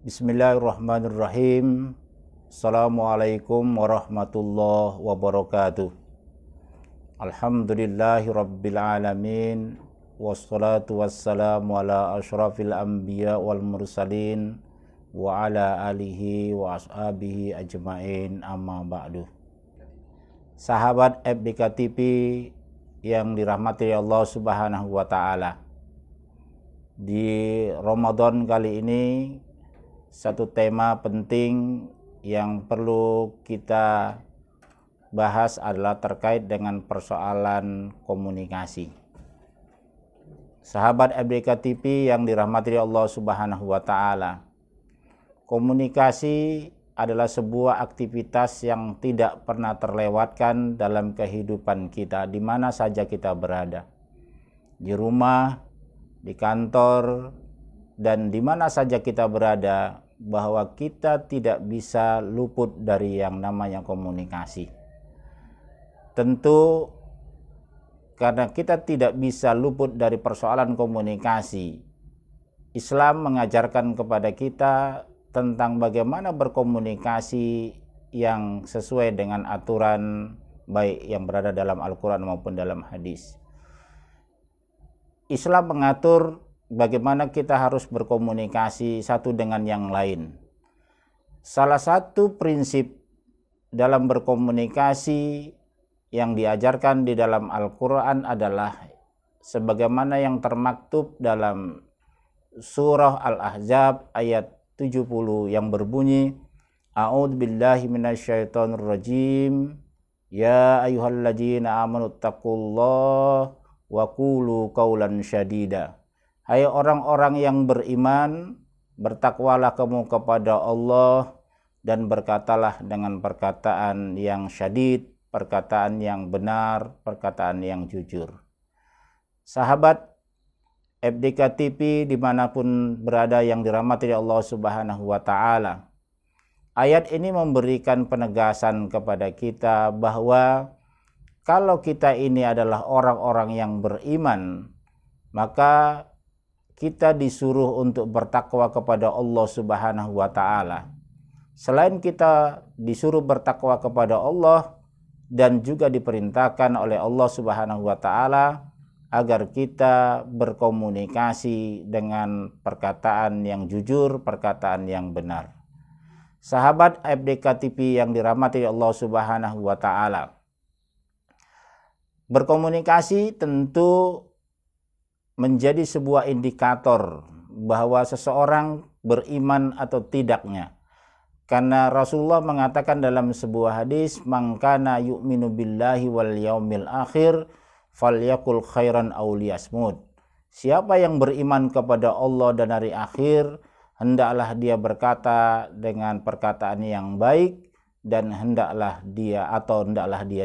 Bismillahirrahmanirrahim. Assalamualaikum warahmatullahi wabarakatuh. Alhamdulillahi rabbil alamin. Wassalatu wassalamu ala ashrafil anbiya wal mursalin wa ala alihi wa ashabihi ajmain, amma ba'du. Sahabat FDK TV yang dirahmati Allah Subhanahu wa taala. Di Ramadan kali ini satu tema penting yang perlu kita bahas adalah terkait dengan persoalan komunikasi. Sahabat FDK TV yang dirahmati Allah Subhanahu wa taala. Komunikasi adalah sebuah aktivitas yang tidak pernah terlewatkan dalam kehidupan kita di mana saja kita berada. Di rumah, di kantor, dan di mana saja kita berada, bahwa kita tidak bisa luput dari yang namanya komunikasi. Tentu karena kita tidak bisa luput dari persoalan komunikasi, Islam mengajarkan kepada kita tentang bagaimana berkomunikasi yang sesuai dengan aturan baik yang berada dalam Al-Quran maupun dalam hadis. Islam mengatur bagaimana kita harus berkomunikasi satu dengan yang lain. Salah satu prinsip dalam berkomunikasi yang diajarkan di dalam Al-Quran adalah sebagaimana yang termaktub dalam surah Al-Ahzab ayat 70 yang berbunyi, A'udzubillahi minasyaitonirrajim, ya ayyuhalladzina amanu taqullaha wa qulu qaulan syadida. Hai orang-orang yang beriman, bertakwalah kamu kepada Allah dan berkatalah dengan perkataan yang syadid, perkataan yang benar, perkataan yang jujur. Sahabat FDK TV dimanapun berada yang dirahmati Allah Subhanahu wa taala. Ayat ini memberikan penegasan kepada kita bahwa kalau kita ini adalah orang-orang yang beriman, maka kita disuruh untuk bertakwa kepada Allah Subhanahu wa taala. Selain kita disuruh bertakwa kepada Allah, dan juga diperintahkan oleh Allah Subhanahu wa taala agar kita berkomunikasi dengan perkataan yang jujur, perkataan yang benar. Sahabat FDK TV yang dirahmati Allah Subhanahu wa taala. Berkomunikasi tentu menjadi sebuah indikator bahwa seseorang beriman atau tidaknya. Karena Rasulullah mengatakan dalam sebuah hadis, "Man kana yu'minu billahi wal yaumil akhir falyakul khairan aw liyasmut." Siapa yang beriman kepada Allah dan hari akhir, hendaklah dia berkata dengan perkataan yang baik dan hendaklah dia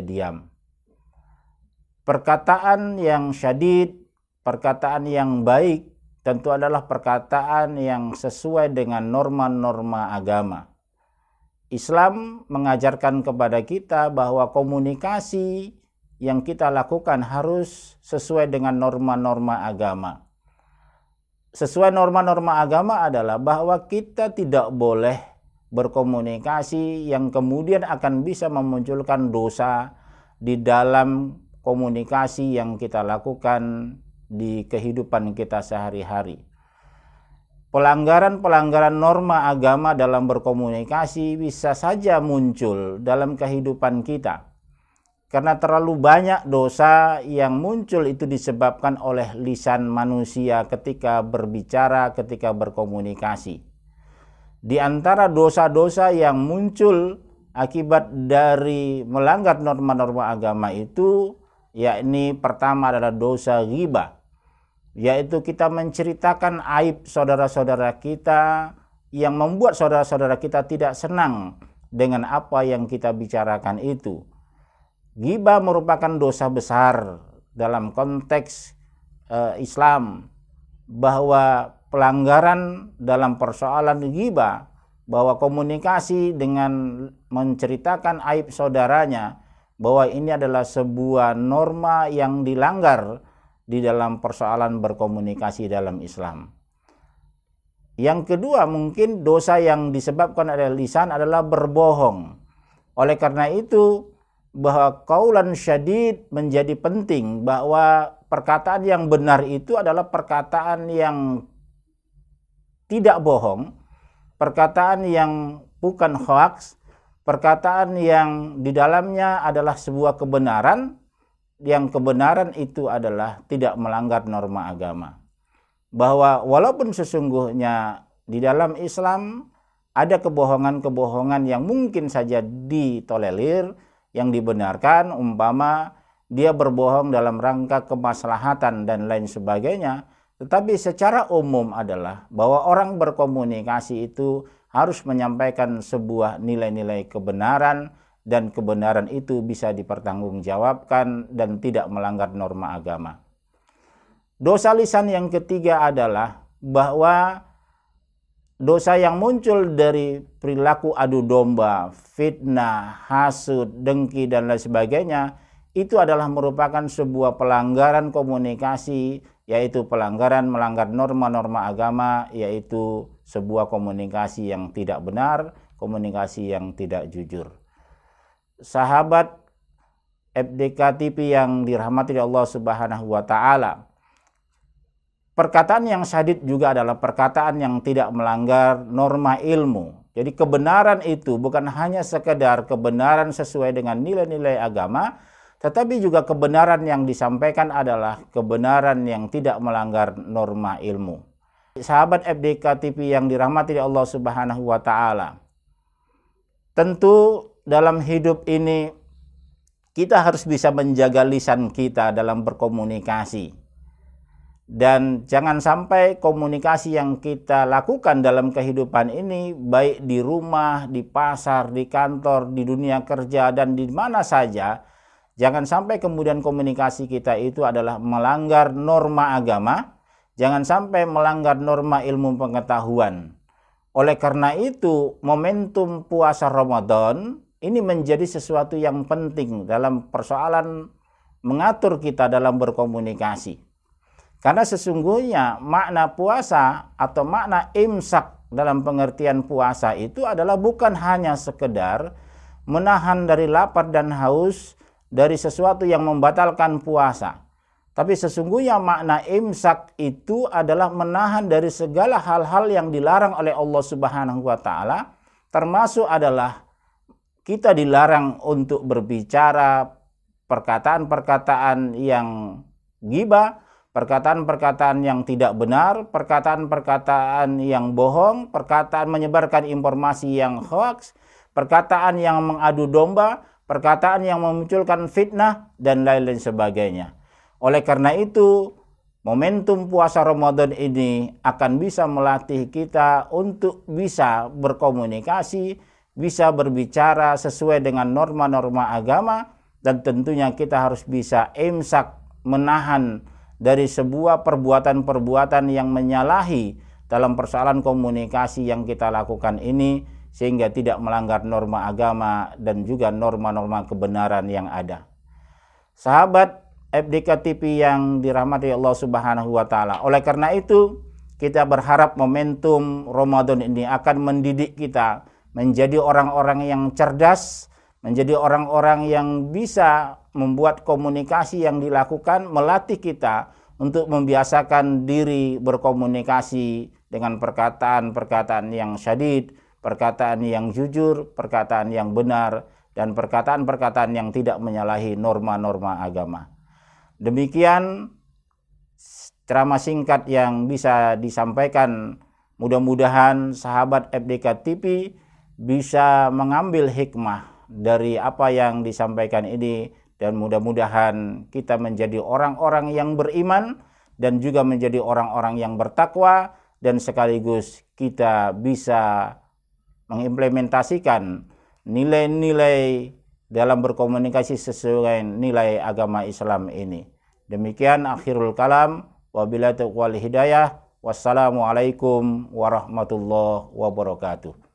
diam. Perkataan yang syadid, perkataan yang baik tentu adalah perkataan yang sesuai dengan norma-norma agama. Islam mengajarkan kepada kita bahwa komunikasi yang kita lakukan harus sesuai dengan norma-norma agama. Sesuai norma-norma agama adalah bahwa kita tidak boleh berkomunikasi yang kemudian akan bisa memunculkan dosa di dalam komunikasi yang kita lakukan di kehidupan kita sehari-hari. Pelanggaran-pelanggaran norma agama dalam berkomunikasi bisa saja muncul dalam kehidupan kita. Karena terlalu banyak dosa yang muncul itu disebabkan oleh lisan manusia ketika berbicara, ketika berkomunikasi. Di antara dosa-dosa yang muncul akibat dari melanggar norma-norma agama itu, yakni pertama adalah dosa ghibah, yaitu kita menceritakan aib saudara-saudara kita yang membuat saudara-saudara kita tidak senang dengan apa yang kita bicarakan itu. Ghibah merupakan dosa besar dalam konteks Islam, bahwa pelanggaran dalam persoalan ghibah, bahwa komunikasi dengan menceritakan aib saudaranya, bahwa ini adalah sebuah norma yang dilanggar di dalam persoalan berkomunikasi dalam Islam. Yang kedua, mungkin dosa yang disebabkan oleh lisan adalah berbohong. Oleh karena itu, bahwa qaulan syadid menjadi penting, bahwa perkataan yang benar itu adalah perkataan yang tidak bohong, perkataan yang bukan hoaks, perkataan yang di dalamnya adalah sebuah kebenaran, yang kebenaran itu adalah tidak melanggar norma agama. Bahwa walaupun sesungguhnya di dalam Islam ada kebohongan-kebohongan yang mungkin saja ditolerir, yang dibenarkan, umpama dia berbohong dalam rangka kemaslahatan dan lain sebagainya, tetapi secara umum adalah bahwa orang berkomunikasi itu harus menyampaikan sebuah nilai-nilai kebenaran, dan kebenaran itu bisa dipertanggungjawabkan dan tidak melanggar norma agama. Dosa lisan yang ketiga adalah bahwa dosa yang muncul dari perilaku adu domba, fitnah, hasud, dengki, dan lain sebagainya, itu adalah merupakan sebuah pelanggaran komunikasi, yaitu melanggar norma-norma agama, yaitu sebuah komunikasi yang tidak benar, komunikasi yang tidak jujur. Sahabat FDK TV yang dirahmati Allah Subhanahu wa Ta'ala, perkataan yang syadid juga adalah perkataan yang tidak melanggar norma ilmu. Jadi kebenaran itu bukan hanya sekedar kebenaran sesuai dengan nilai-nilai agama, tetapi juga kebenaran yang disampaikan adalah kebenaran yang tidak melanggar norma ilmu. Sahabat FDK TV yang dirahmati Allah Subhanahu wa Ta'ala, tentu dalam hidup ini kita harus bisa menjaga lisan kita dalam berkomunikasi. Dan jangan sampai komunikasi yang kita lakukan dalam kehidupan ini, baik di rumah, di pasar, di kantor, di dunia kerja, dan di mana saja, jangan sampai kemudian komunikasi kita itu adalah melanggar norma agama, jangan sampai melanggar norma ilmu pengetahuan. Oleh karena itu, momentum puasa Ramadan ini menjadi sesuatu yang penting dalam persoalan mengatur kita dalam berkomunikasi. Karena sesungguhnya makna puasa atau makna imsak dalam pengertian puasa itu adalah bukan hanya sekedar menahan dari lapar dan haus dari sesuatu yang membatalkan puasa. Tapi sesungguhnya makna imsak itu adalah menahan dari segala hal-hal yang dilarang oleh Allah Subhanahu wa Ta'ala, termasuk adalah kita dilarang untuk berbicara perkataan-perkataan yang ghibah, perkataan-perkataan yang tidak benar, perkataan-perkataan yang bohong, perkataan menyebarkan informasi yang hoaks, perkataan yang mengadu domba, perkataan yang memunculkan fitnah, dan lain-lain sebagainya. Oleh karena itu, momentum puasa Ramadan ini akan bisa melatih kita untuk bisa berkomunikasi, bisa berbicara sesuai dengan norma-norma agama, dan tentunya kita harus bisa imsak, menahan dari sebuah perbuatan-perbuatan yang menyalahi dalam persoalan komunikasi yang kita lakukan ini, sehingga tidak melanggar norma agama dan juga norma-norma kebenaran yang ada. Sahabat FDK TV yang dirahmati Allah Subhanahu wa Ta'ala, oleh karena itu kita berharap momentum Ramadan ini akan mendidik kita menjadi orang-orang yang cerdas, menjadi orang-orang yang bisa membuat komunikasi yang dilakukan, melatih kita untuk membiasakan diri berkomunikasi dengan perkataan-perkataan yang syadid, perkataan yang jujur, perkataan yang benar, dan perkataan-perkataan yang tidak menyalahi norma-norma agama. Demikian ceramah singkat yang bisa disampaikan. Mudah-mudahan sahabat FDK TV bisa mengambil hikmah dari apa yang disampaikan ini, dan mudah-mudahan kita menjadi orang-orang yang beriman dan juga menjadi orang-orang yang bertakwa, dan sekaligus kita bisa mengimplementasikan nilai-nilai dalam berkomunikasi sesuai nilai agama Islam ini. Demikian akhirul kalam, wabillahi taufiq wal hidayah. Wassalamualaikum warahmatullahi wabarakatuh.